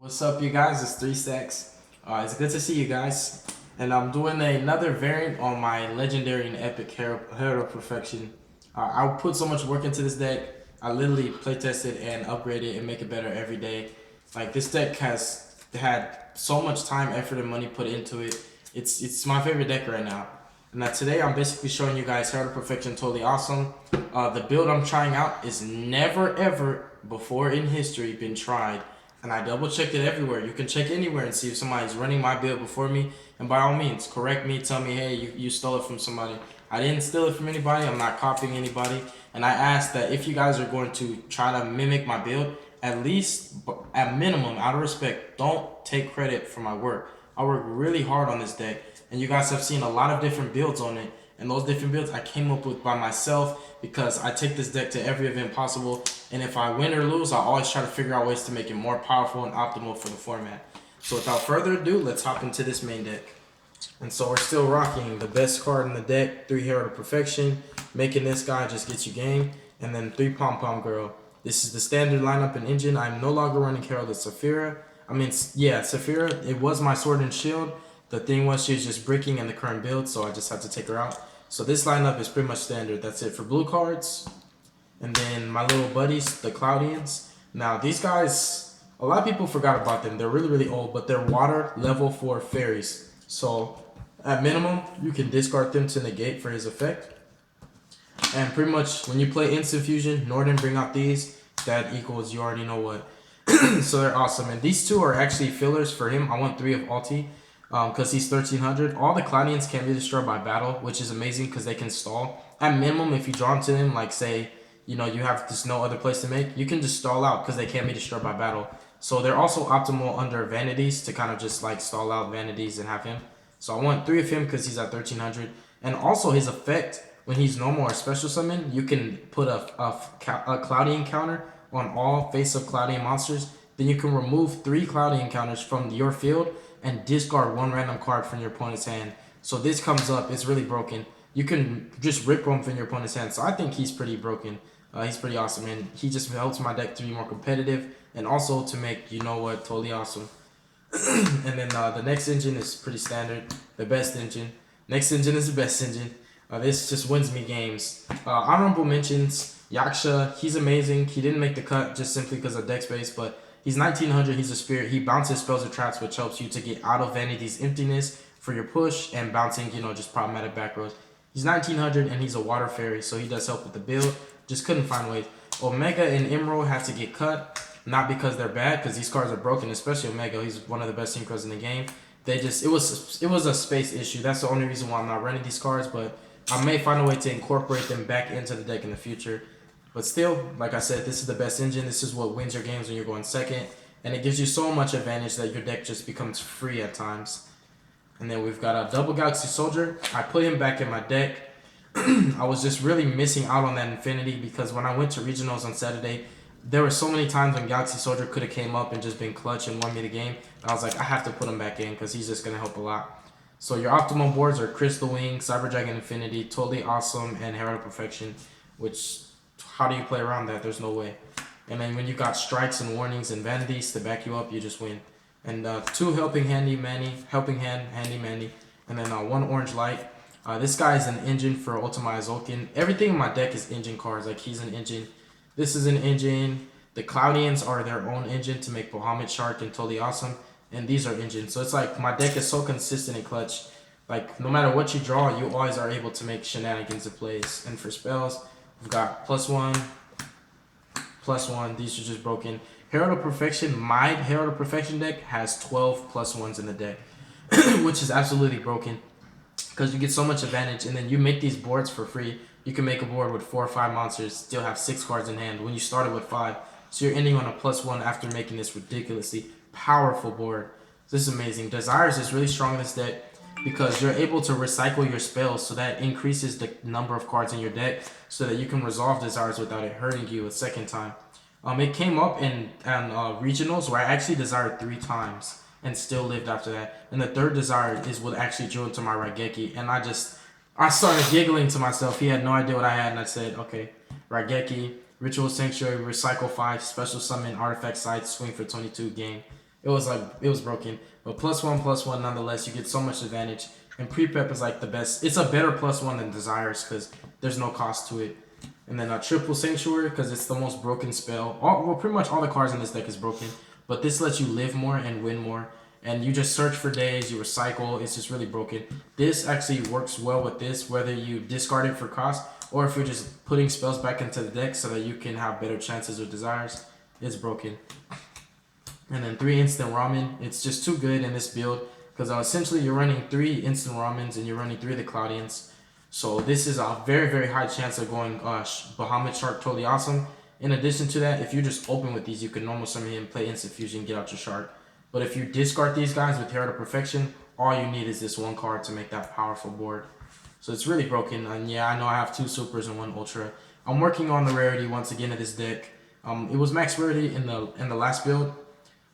What's up, you guys? It's 3 Stacks. It's good to see you guys. And I'm doing another variant on my legendary and epic Herald of Perfection. I put so much work into this deck. I literally playtest it and upgrade it and make it better every day. Like, this deck has had so much time, effort, and money put into it. It's my favorite deck right now. Now today I'm basically showing you guys Herald of Perfection Totally Awesome. The build I'm trying out is never ever before in history been tried. And I double checked it everywhere. You can check anywhere and see if somebody's running my build before me. And by all means, correct me, tell me, hey, you stole it from somebody. I didn't steal it from anybody. I'm not copying anybody. And I ask that if you guys are going to try to mimic my build, at least, at minimum, out of respect, don't take credit for my work. I work really hard on this deck. And you guys have seen a lot of different builds on it. And those different builds I came up with by myself because I take this deck to every event possible. And if I win or lose, I always try to figure out ways to make it more powerful and optimal for the format. So without further ado, let's hop into this main deck. And so we're still rocking the best card in the deck, 3 Herald of Perfection. Making this guy just gets you game. And then 3 Pom Pom Girl. This is the standard lineup and engine. I'm no longer running Herald of Saphira. Saphira, it was my sword and shield. The thing was she was just bricking in the current build, so I just had to take her out. So this lineup is pretty much standard. That's it for blue cards. And then my little buddies, the Cloudians. Now these guys, a lot of people forgot about them. They're really, really old, but they're water level 4 fairies. So at minimum, you can discard them to negate for his effect. And pretty much when you play Instant Fusion, Northern bring out these. That equals you already know what. So they're awesome. And these two are actually fillers for him. I want 3 of Ulti. Because he's 1300. All the Cloudians can be destroyed by battle, which is amazing because they can stall. At minimum, if you draw into them, like say, you have just no other place to make, you can just stall out because they can't be destroyed by battle. So they're also optimal under Vanities to kind of just like stall out Vanities and have him. So I want 3 of him because he's at 1300. And also his effect, when he's normal or special summon, you can put a Cloudian counter on all face-up Cloudian monsters. Then you can remove 3 Cloudian counters from your field and discard 1 random card from your opponent's hand. So this comes up, it's really broken. You can just rip one from your opponent's hand. So I think he's pretty broken. He's pretty awesome, and he just helps my deck to be more competitive and also to make, totally awesome. And then the next engine is pretty standard, the best engine. Next engine is the best engine. This just wins me games. Honorable mentions, Yaksha, he's amazing. He didn't make the cut just simply because of deck space, but he's 1900, he's a spirit. He bounces spells or traps, which helps you to get out of Vanity's emptiness for your push and bouncing, just problematic back rows. He's 1900 and he's a water fairy, so he does help with the build. Just couldn't find ways. Omega and Emerald had to get cut, not because they're bad, because these cards are broken, especially Omega. He's one of the best synchros in the game. It was a space issue. That's the only reason why I'm not running these cards, but I may find a way to incorporate them back into the deck in the future. But still, like I said, this is the best engine. This is what wins your games when you're going second. And it gives you so much advantage that your deck just becomes free at times. And then we've got a Double Galaxy Soldier. I put him back in my deck. I was just really missing out on that Infinity because when I went to Regionals on Saturday, there were so many times when Galaxy Soldier could have came up and just been clutch and won me the game. And I was like, I have to put him back in because he's just going to help a lot. So your optimal boards are Crystal Wing, Cyber Dragon Infinity, Totally Awesome, and Herald of Perfection, which... how do you play around that? There's no way. And then when you got strikes and warnings and vanities to back you up, you just win. And 2 helping hand, handy manny, and then 1 orange light. This guy is an engine for Ultimaya Tzolkin. Everything in my deck is engine cards. Like he's an engine. This is an engine. The Cloudians are their own engine to make Bahamut Shark and Totally Awesome. And these are engines. So it's like my deck is so consistent and clutch. Like no matter what you draw, you always are able to make shenanigans of plays. And for spells, we've got +1, +1. These are just broken. Herald of Perfection, my Herald of Perfection deck has 12 +1s in the deck, which is absolutely broken because you get so much advantage. And then you make these boards for free. You can make a board with 4 or 5 monsters, still have 6 cards in hand when you started with 5. So you're ending on a +1 after making this ridiculously powerful board. This is amazing. Desires is really strong in this deck because you're able to recycle your spells, so that increases the number of cards in your deck so that you can resolve Desires without it hurting you a second time. It came up in regionals where I actually desired 3 times and still lived after that. And the 3rd desire is what actually drew into my Raigeki, and I started giggling to myself. He had no idea what I had, and I said, okay, Raigeki, Ritual Sanctuary, Recycle 5, Special Summon, Artifact Sight, Swing for 22 game. it was broken. But +1/+1 nonetheless, you get so much advantage. And pre-prep is like the best. It's a better +1 than Desires because there's no cost to it. And then a triple Sanctuary because it's the most broken spell. Pretty much all the cards in this deck is broken. But this lets you live more and win more. And you just search for days, you recycle. It's just really broken. This actually works well with this, whether you discard it for cost or if you're just putting spells back into the deck so that you can have better chances with Desires. It's broken. And then 3 instant ramen. It's just too good in this build because essentially you're running 3 instant ramens and you're running 3 of the Cloudians. So this is a very, very high chance of going Bahamut Shark Totally Awesome. In addition to that, if you just open with these, you can normal summon him, play Instant Fusion, get out your Shark. But if you discard these guys with Herald of Perfection, all you need is this one card to make that powerful board. So it's really broken. And yeah, I know I have 2 Supers and 1 Ultra. I'm working on the rarity once again of this deck. It was max rarity in the last build.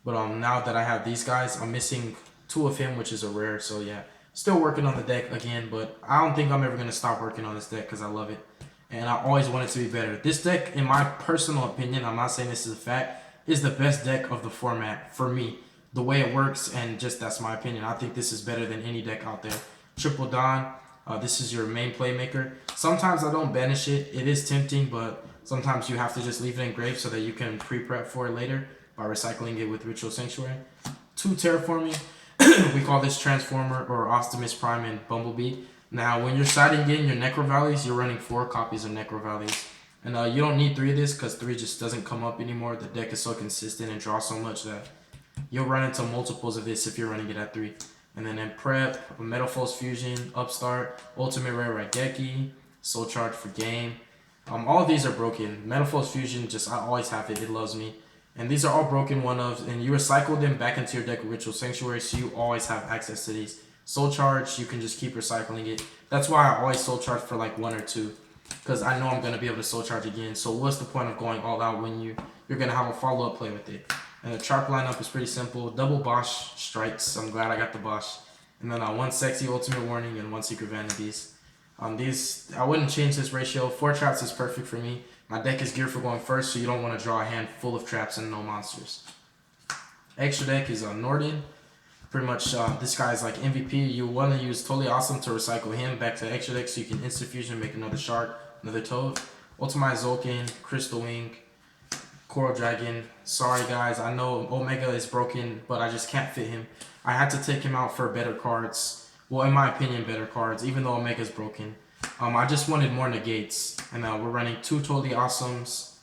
But now that I have these guys, I'm missing 2 of him, which is a rare. So yeah, still working on the deck again. But I don't think I'm ever going to stop working on this deck because I love it. And I always want it to be better. This deck, in my personal opinion, I'm not saying this is a fact, is the best deck of the format for me. The way it works, and just that's my opinion. I think this is better than any deck out there. Triple Dawn, this is your main playmaker. Sometimes I don't banish it. It is tempting, but sometimes you have to just leave it engraved so that you can pre-prep for it later by recycling it with Ritual Sanctuary. 2 Terraforming. We call this Transformer or Optimus Prime and Bumblebee. Now, when you're siding in your Necro Valleys, you're running 4 copies of Necro Valleys. And you don't need 3 of this because 3 just doesn't come up anymore. The deck is so consistent and draws so much that you'll run into multiples of this if you're running it at 3. And then in prep, Metal Force Fusion, Upstart, Ultimate Rare Raigeki, Soul Charge for game. All of these are broken. Metal Force Fusion, I always have it. It loves me. And these are all broken one-ofs, and you recycle them back into your deck with Ritual Sanctuary, so you always have access to these. Soul Charge, you can just keep recycling it. That's why I always Soul Charge for like 1 or 2, because I know I'm going to be able to Soul Charge again. So what's the point of going all out when you're going to have a follow-up play with it? And the Sharp lineup is pretty simple. Double Bosch Strikes. I'm glad I got the Bosch. And then 1 Sexy Ultimate Warning and 1 Secret Vanities. These, I wouldn't change this ratio. 4 traps is perfect for me. My deck is geared for going first, so you don't want to draw a hand full of traps and no monsters. Extra deck is Norden. Pretty much this guy is like MVP. You want to use Totally Awesome to recycle him back to extra deck so you can Instant Fusion, make another Shark, another Toad. Ultimaya Tzolkin, Crystal Wing, Coral Dragon. Sorry guys, I know Omega is broken, but I just can't fit him. I had to take him out for better cards. Well, in my opinion, better cards, even though Omega's broken. I just wanted more negates, and we're running 2 Totally Awesomes,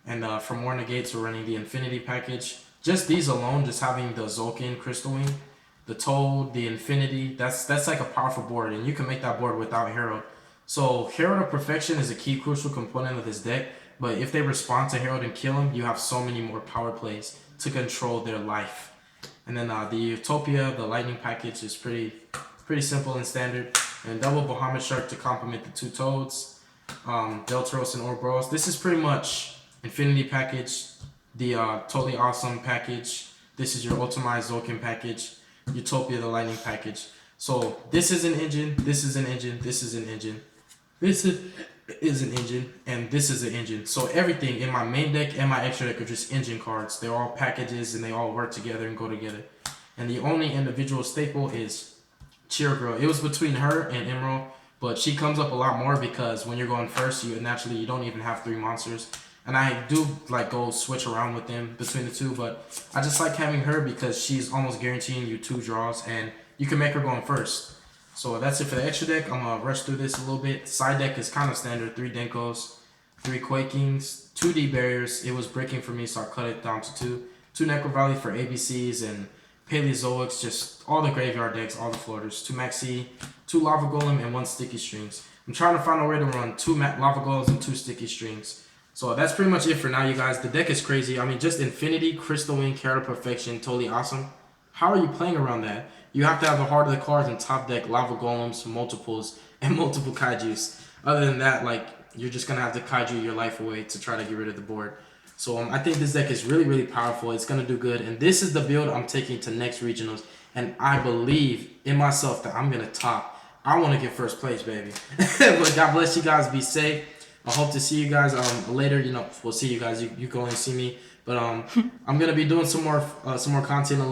and for more negates, we're running the Infinity package. Just these alone, just having the Tzolkin, Crystal Wing, the Toad, the Infinity, that's like a powerful board, and you can make that board without Herald. So Herald of Perfection is a key crucial component of this deck, but if they respond to Herald and kill him, you have so many more power plays to control their life. And then the Utopia, the Lightning package, is pretty simple and standard. And double Bahamut Shark to complement the 2 Toads, Deltaros and Ouroboros. This is pretty much Infinity package, the Totally Awesome package. This is your Ultimaya Tzolkin package, Utopia the Lightning package. So this is an engine, this is an engine, this is an engine, this is an engine, and this is an engine. So everything in my main deck and my extra deck are just engine cards. They're all packages and they all work together and go together. And the only individual staple is Cheer Girl. It was between her and Emerald, but she comes up a lot more because when you're going first, you don't even have 3 monsters. And I do like go switch around with them between the 2, but I just like having her because she's almost guaranteeing you 2 draws and you can make her going first. So that's it for the extra deck. I'm gonna rush through this a little bit. Side deck is kind of standard: 3 Denkos, 3 Quakings, 2 D barriers. It was breaking for me, so I cut it down to 2. 2 Necro Valley for ABCs and Paleozoics, just all the graveyard decks, all the floaters. 2 Maxi, 2 Lava Golem, and 1 Sticky Strings. I'm trying to find a way to run 2 Lava Golems and 2 Sticky Strings. So that's pretty much it for now, you guys. The deck is crazy. I mean, just Infinity, Crystal Wing, Herald of Perfection, Totally Awesome. How are you playing around that? You have to have the heart of the cards and top deck, Lava Golems, multiples, and multiple Kaijus. Other than that, like, you're just going to have to Kaiju your life away to try to get rid of the board. So I think this deck is really, really powerful. It's going to do good. And this is the build I'm taking to next regionals. And I believe in myself that I'm going to top. I want to get first place, baby. But God bless you guys. Be safe. I hope to see you guys later. You know, we'll see you guys. You can only see me. But I'm going to be doing some more content a little